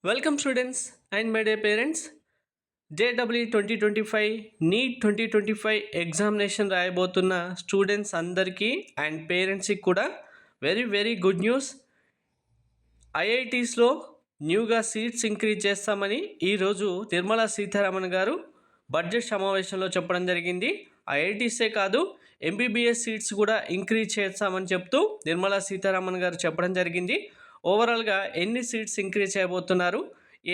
Welcome students and my dear parents. JW 2025 NEET 2025 examination రాయబోతున్న students అందరికీ and పేరెంట్స్కి కూడా వెరీ వెరీ గుడ్ న్యూస్. ఐఐటీస్లో న్యూగా సీట్స్ ఇంక్రీజ్ చేస్తామని ఈరోజు నిర్మలా సీతారామన్ గారు బడ్జెట్ సమావేశంలో చెప్పడం జరిగింది. ఐఐటీసే కాదు, ఎంబీబీఎస్ సీట్స్ కూడా ఇంక్రీజ్ చేస్తామని చెప్తూ నిర్మలా సీతారామన్ గారు చెప్పడం జరిగింది. ఓవరాల్గా ఎన్ని సీట్స్ ఇంక్రీజ్ చేయబోతున్నారు,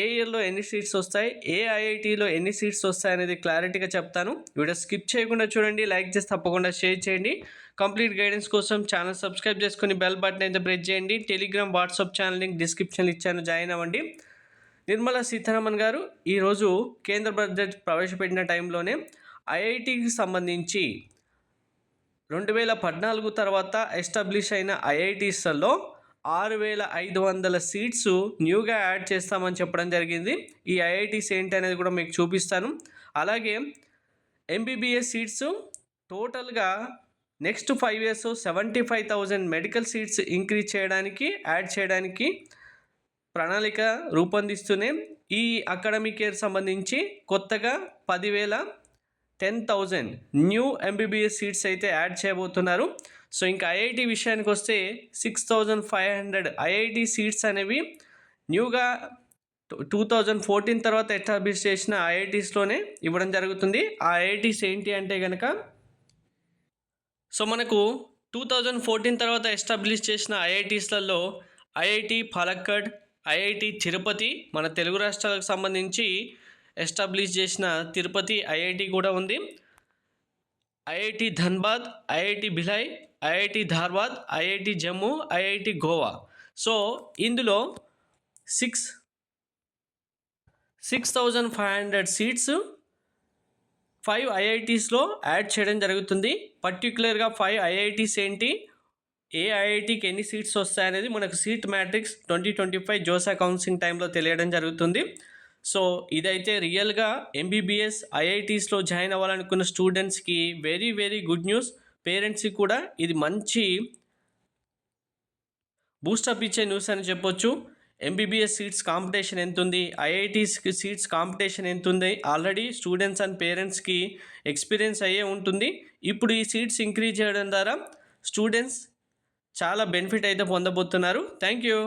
ఏ ఇయర్లో ఎన్ని సీట్స్ వస్తాయి, ఏ ఐఐటీలో ఎన్ని సీట్స్ వస్తాయి అనేది క్లారిటీగా చెప్తాను. వీడియో స్కిప్ చేయకుండా చూడండి, లైక్ చేసి తప్పకుండా షేర్ చేయండి. కంప్లీట్ గైడెన్స్ కోసం ఛానల్ సబ్స్క్రైబ్ చేసుకుని బెల్ బటన్ అయితే ప్రెస్ చేయండి. టెలిగ్రామ్, వాట్సాప్ ఛానల్ లింక్ డిస్క్రిప్షన్లో ఇచ్చాను, జాయిన్ అవ్వండి. నిర్మలా సీతారామన్ గారు ఈరోజు కేంద్ర బడ్జెట్ ప్రవేశపెట్టిన టైంలోనే ఐఐటీకి సంబంధించి 2014 తర్వాత ఎస్టాబ్లిష్ అయిన ఐఐటీస్లో 6,500 సీట్స్ న్యూగా యాడ్ చేస్తామని చెప్పడం జరిగింది. ఈ ఐఐటీస్ ఏంటి అనేది కూడా మీకు చూపిస్తాను. అలాగే ఎంబీబీఎస్ సీట్స్ టోటల్గా next 5 years 75,000 medical seats increase చేయడానికి, యాడ్ చేయడానికి ప్రణాళిక రూపొందిస్తూనే ఈ అకాడమిక్ ఇయర్ సంబంధించి కొత్తగా 10,000 న్యూ ఎంబీబీఎస్ సీట్స్ అయితే యాడ్ చేయబోతున్నారు. సో ఇంకా ఐఐటి విషయానికి వస్తే 6,500 ఐఐటి సీట్స్ అనేవి న్యూగా 2014 తర్వాత ఎస్టాబ్లిష్ చేసిన ఐఐటీస్లోనే ఇవ్వడం జరుగుతుంది. ఆ ఐఐటీస్ ఏంటి అంటే కనుక, సో మనకు 2014 తర్వాత ఎస్టాబ్లిష్ చేసిన ఐఐటీస్లలో ఐఐటి పాలక్కడ్, ఐఐటి తిరుపతి, మన తెలుగు రాష్ట్రాలకు సంబంధించి ఎస్టాబ్లిష్ చేసిన తిరుపతి ఐఐటి కూడా ఉంది. IIT Dhanbad, IIT Bhilai, IIT Dharwad, IIT Jammu, IIT Goa. So ఇందులో 6,500 సీట్స్ 5 ఐఐటీస్లో యాడ్ చేయడం జరుగుతుంది. పర్టికులర్గా 5 ఐఐటీస్ ఏంటి, ఏ ఐఐటికి ఎన్ని సీట్స్ వస్తాయనేది మనకు సీట్ మ్యాట్రిక్స్ 2025 జోసా కౌన్సిలింగ్ టైంలో తెలియడం జరుగుతుంది. సో ఇదైతే రియల్గా ఎంబీబీఎస్ ఐఐటీస్లో జాయిన్ అవ్వాలనుకున్న స్టూడెంట్స్కి వెరీ వెరీ గుడ్ న్యూస్. పేరెంట్స్కి కూడా ఇది మంచి బూస్టప్ ఇచ్చే న్యూస్ అని చెప్పొచ్చు. ఎంబీబీఎస్ సీట్స్ కాంపిటీషన్ ఎంత ఉంది, ఐఐటీస్కి సీట్స్ కాంపిటీషన్ ఎంత ఉంది, ఆల్రెడీ స్టూడెంట్స్ అండ్ పేరెంట్స్కి ఎక్స్పీరియన్స్ అయ్యే ఉంటుంది. ఇప్పుడు ఈ సీట్స్ ఇంక్రీజ్ చేయడం ద్వారా స్టూడెంట్స్ చాలా బెనిఫిట్ అయితే పొందబోతున్నారు. Thank you.